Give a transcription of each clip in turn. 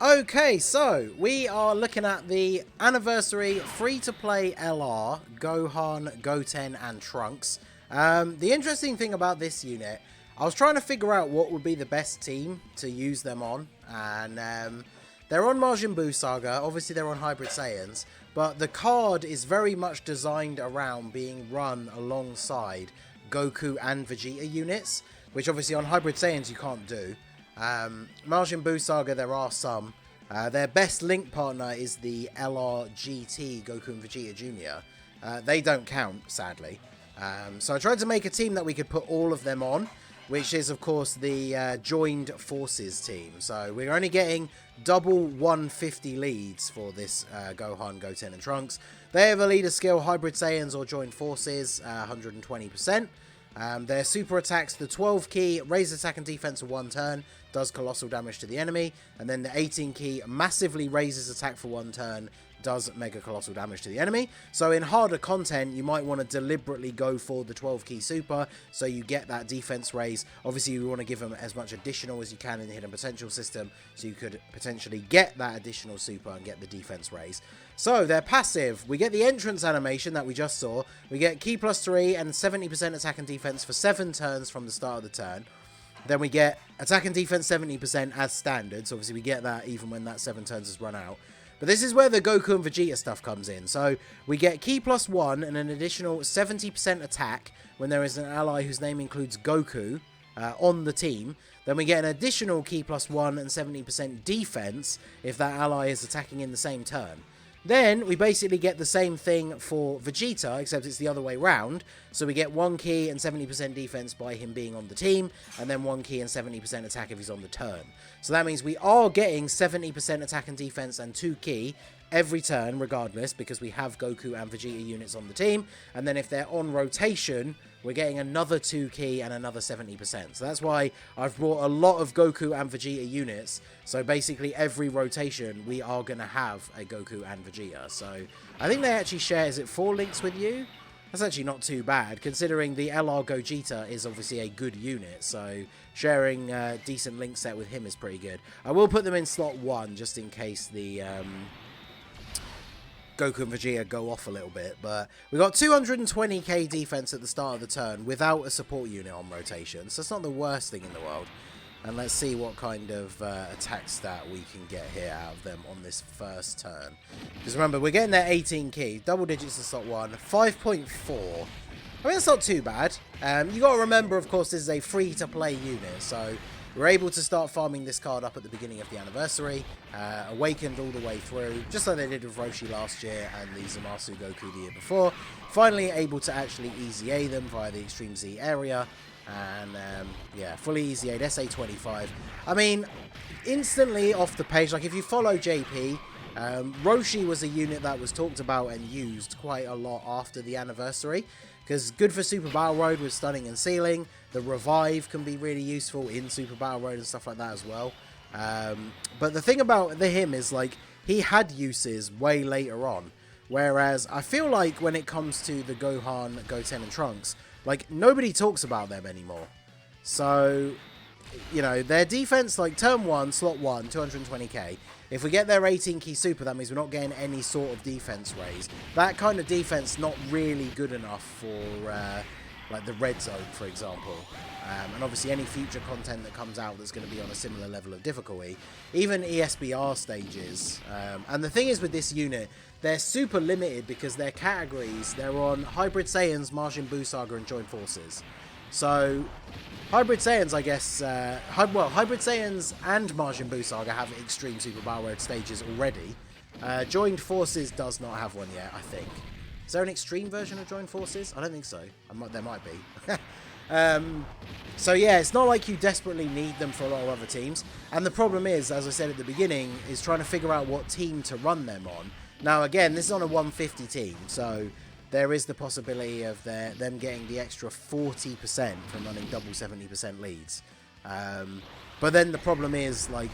Okay, so we are looking at the anniversary free-to-play LR, Gohan, Goten, and Trunks. The interesting thing about this unit, I was trying to figure out what would be the best team to use them on, and they're on Majin Buu Saga, obviously they're on Hybrid Saiyans, but the card is very much designed around being run alongside Goku and Vegeta units, which obviously on Hybrid Saiyans you can't do. Majin Buu Saga, there are some. Their best link partner is the LRGT Goku and Vegeta Jr. They don't count, sadly. So I tried to make a team that we could put all of them on, which is, of course, the Joined Forces team. So we're only getting double 150 leads for this Gohan, Goten, and Trunks. They have a leader skill, Hybrid Saiyans or Joined Forces, 120%. Their super attacks, the 12 key, raise attack and defense for 1 turn, does colossal damage to the enemy, and then the 18 key massively raises attack for 1 turn, does mega colossal damage to the enemy. So in harder content, you might want to deliberately go for the 12 key super, so you get that defense raise. Obviously, you want to give them as much additional as you can in the hidden potential system, so you could potentially get that additional super and get the defense raise. So their passive, we get the entrance animation that we just saw. We get key +3 and 70% attack and defense for 7 turns from the start of the turn. Then we get attack and defense 70% as standard, so obviously we get that even when that 7 turns has run out. But this is where the Goku and Vegeta stuff comes in. So we get key +1 and an additional 70% attack when there is an ally whose name includes Goku on the team. Then we get an additional key +1 and 70% defense if that ally is attacking in the same turn. Then we basically get the same thing for Vegeta, except it's the other way round. So we get 1 key and 70% defense by him being on the team, and then 1 key and 70% attack if he's on the turn. So that means we are getting 70% attack and defense and 2 key every turn, regardless, because we have Goku and Vegeta units on the team. And then if they're on rotation, we're getting another 2 key and another 70%. So that's why I've brought a lot of Goku and Vegeta units. So basically every rotation, we are going to have a Goku and Vegeta. So I think they actually share, is it 4 links with you? That's actually not too bad, considering the LR Gogeta is obviously a good unit. So sharing a decent link set with him is pretty good. I will put them in slot 1 just in case the Goku and Vegeta go off a little bit, but we got 220k defense at the start of the turn without a support unit on rotation, so it's not the worst thing in the world. And let's see what kind of attack stat we can get here out of them on this first turn. Because remember, we're getting their 18 key, double digits in slot 1, 5.4. I mean, it's not too bad. You got to remember, of course, this is a free-to-play unit, so we're able to start farming this card up at the beginning of the anniversary, awakened all the way through, just like they did with Roshi last year and the Zamasu Goku the year before. Finally able to actually EZA them via the Extreme Z area, and yeah, fully EZA'd SA25. I mean, instantly off the page, like if you follow JP, Roshi was a unit that was talked about and used quite a lot after the anniversary, because good for Super Battle Road with stunning and sealing. The revive can be really useful in Super Battle Road and stuff like that as well. But the thing about him is, like, he had uses way later on. Whereas I feel like when it comes to the Gohan, Goten, and Trunks, like, nobody talks about them anymore. So, you know, their defense, like, turn 1, slot 1, 220k. If we get their 18 key super, that means we're not getting any sort of defense raise. That kind of defense not really good enough for like the red zone, for example. And obviously any future content that comes out that's going to be on a similar level of difficulty. Even ESBR stages. And the thing is with this unit, they're super limited because their categories, they're on Hybrid Saiyans, Majin Buu Saga, and Joined Forces. So Hybrid Saiyans, I guess, Hybrid Saiyans and Majin Buu Saga have Extreme Super Battle Road stages already. Joined Forces does not have one yet, I think. Is there an Extreme version of Joined Forces? I don't think so. There might be. So yeah, it's not like you desperately need them for a lot of other teams. And the problem is, as I said at the beginning, is trying to figure out what team to run them on. Now again, this is on a 150 team, so there is the possibility of them getting the extra 40% from running double 70% leads. But then the problem is, like,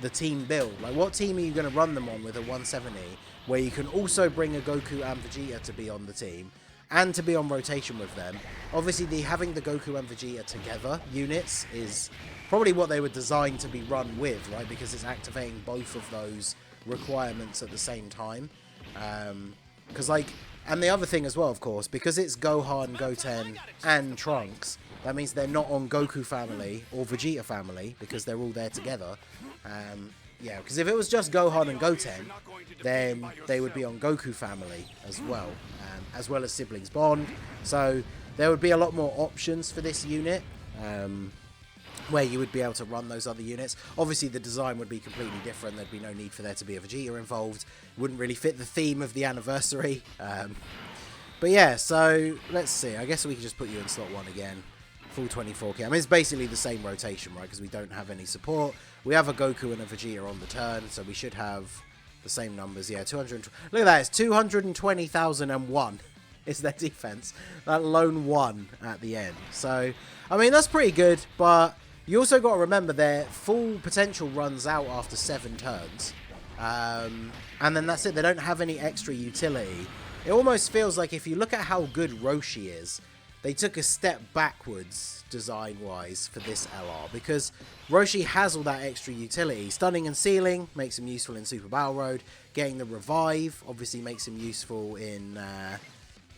the team build. Like, what team are you going to run them on with a 170 where you can also bring a Goku and Vegeta to be on the team, and to be on rotation with them. Obviously, having the Goku and Vegeta together units is probably what they were designed to be run with, right? Because it's activating both of those requirements at the same time. Because, like, and the other thing as well, of course, because it's Gohan, Goten, and Trunks, that means they're not on Goku family or Vegeta family, because they're all there together. Yeah, because if it was just Gohan and Goten, then they would be on Goku family as well as Siblings Bond. So there would be a lot more options for this unit, where you would be able to run those other units. Obviously, the design would be completely different. There'd be no need for there to be a Vegeta involved. Wouldn't really fit the theme of the anniversary. But yeah, so let's see. I guess we can just put you in slot 1 again. Full 24k. I mean, it's basically the same rotation, right? Because we don't have any support. We have a Goku and a Vegeta on the turn, so we should have the same numbers. Yeah, 200. Look at that. It's 220,001 is their defense. That lone 1 at the end. So, I mean, that's pretty good, but you also got to remember their full potential runs out after 7 turns. And then that's it. They don't have any extra utility. It almost feels like if you look at how good Roshi is, they took a step backwards design-wise for this LR, because Roshi has all that extra utility. Stunning and sealing makes him useful in Super Battle Road. Getting the revive obviously makes him useful in,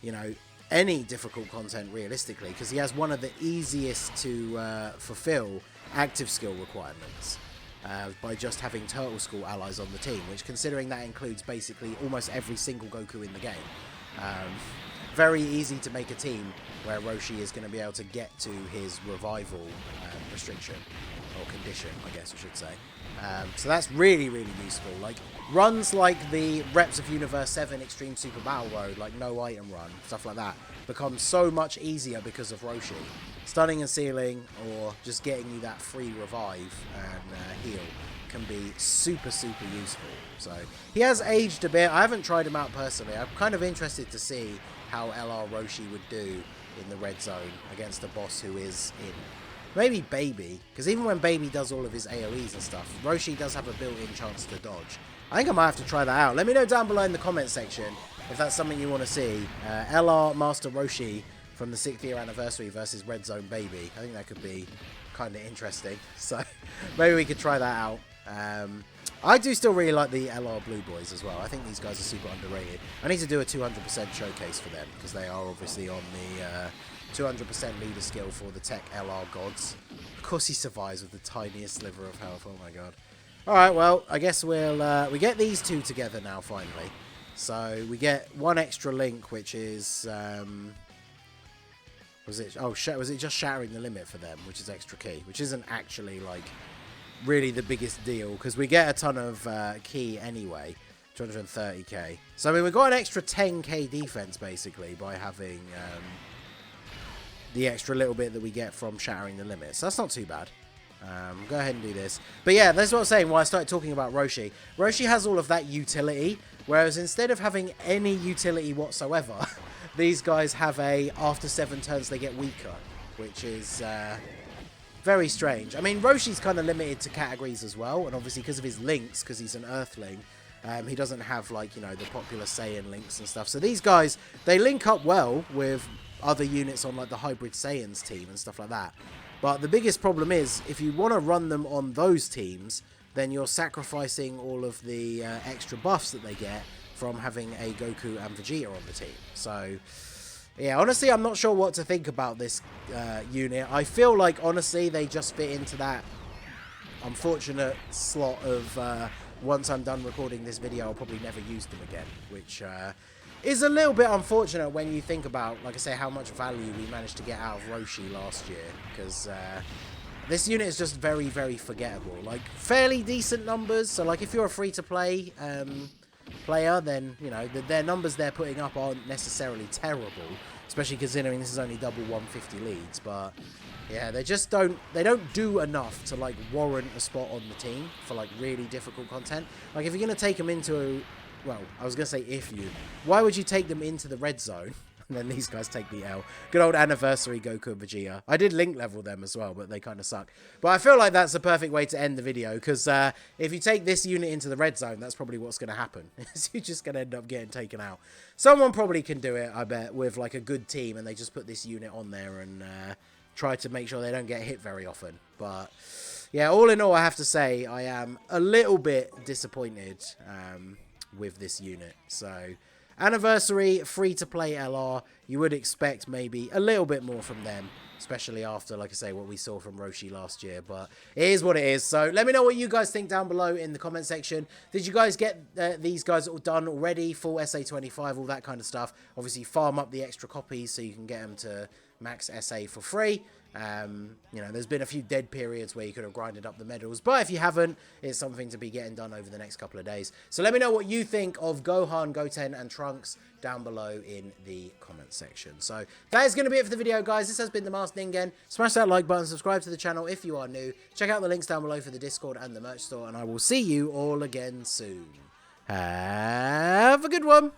you know, any difficult content realistically, because he has one of the easiest to fulfill active skill requirements by just having Turtle School allies on the team, which, considering that includes basically almost every single Goku in the game, very easy to make a team where Roshi is going to be able to get to his revival restriction, or condition, I guess I should say. So that's really, really useful. Like, runs like the Reps of Universe 7 Extreme Super Battle Road, like no item run, stuff like that, become so much easier because of Roshi. Stunning and sealing, or just getting you that free revive and heal, can be super, super useful. So he has aged a bit. I haven't tried him out personally. I'm kind of interested to see how LR Roshi would do in the red zone against a boss who is in. Maybe Baby, because even when Baby does all of his AoEs and stuff, Roshi does have a built-in chance to dodge. I think I might have to try that out. Let me know down below in the comment section if that's something you want to see. LR Master Roshi from the 6th year anniversary versus Red Zone Baby. I think that could be kind of interesting. So maybe we could try that out. I do still really like the LR Blue Boys as well. I think these guys are super underrated. I need to do a 200% showcase for them, because they are obviously on the 200% leader skill for the TEQ LR gods. Of course he survives with the tiniest sliver of health. Oh my god. Alright, well, I guess we'll we get these two together now finally. So we get one extra link, which is was it just shattering the limit for them, which is extra key, which isn't actually like really the biggest deal, because we get a ton of key anyway. 230k. So I mean, we got an extra 10k defense basically by having the extra little bit that we get from shattering the limits. So that's not too bad. Go ahead and do this. But yeah, that's what I'm saying when I started talking about Roshi. Roshi has all of that utility, whereas instead of having any utility whatsoever, these guys have a after 7 turns they get weaker, which is very strange. I mean, Roshi's kind of limited to categories as well, and obviously because of his links, because he's an Earthling, he doesn't have, like, you know, the popular Saiyan links and stuff. So these guys, they link up well with other units on, like, the Hybrid Saiyans team and stuff like that. But the biggest problem is, if you want to run them on those teams, then you're sacrificing all of the extra buffs that they get from having a Goku and Vegeta on the team. So yeah, honestly, I'm not sure what to think about this unit. I feel like, honestly, they just fit into that unfortunate slot of once I'm done recording this video, I'll probably never use them again, which is a little bit unfortunate when you think about, like I say, how much value we managed to get out of Roshi last year, because this unit is just very, very forgettable. Like, fairly decent numbers, so like if you're a free-to-play player, then, you know, their numbers they're putting up aren't necessarily terrible, especially considering this is only double 150 leads. But yeah, they don't do enough to like warrant a spot on the team for like really difficult content. Like, if you're going to take them into, well, I was going to say why would you take them into the red zone And then these guys take the L. Good old anniversary Goku and Vegeta. I did link level them as well, but they kind of suck. But I feel like that's the perfect way to end the video, because if you take this unit into the red zone, that's probably what's going to happen. You're just going to end up getting taken out. Someone probably can do it, I bet, with like a good team, and they just put this unit on there and try to make sure they don't get hit very often. But yeah, all in all, I have to say I am a little bit disappointed with this unit. So anniversary, free-to-play LR, you would expect maybe a little bit more from them, especially after, like I say, what we saw from Roshi last year. But it is what it is. So let me know what you guys think down below in the comment section. Did you guys get these guys all done already? Full SA25, all that kind of stuff. Obviously, farm up the extra copies so you can get them to max SA for free. You know, there's been a few dead periods where you could have grinded up the medals, but if you haven't, it's something to be getting done over the next couple of days. So let me know what you think of Gohan, Goten, and Trunks down below in the comment section. So that is going to be it for the video, guys. This has been the Masked Ningen. Smash that like button, subscribe to the channel if you are new. Check out the links down below for the Discord and the merch store, and I will see you all again soon. Have a good one.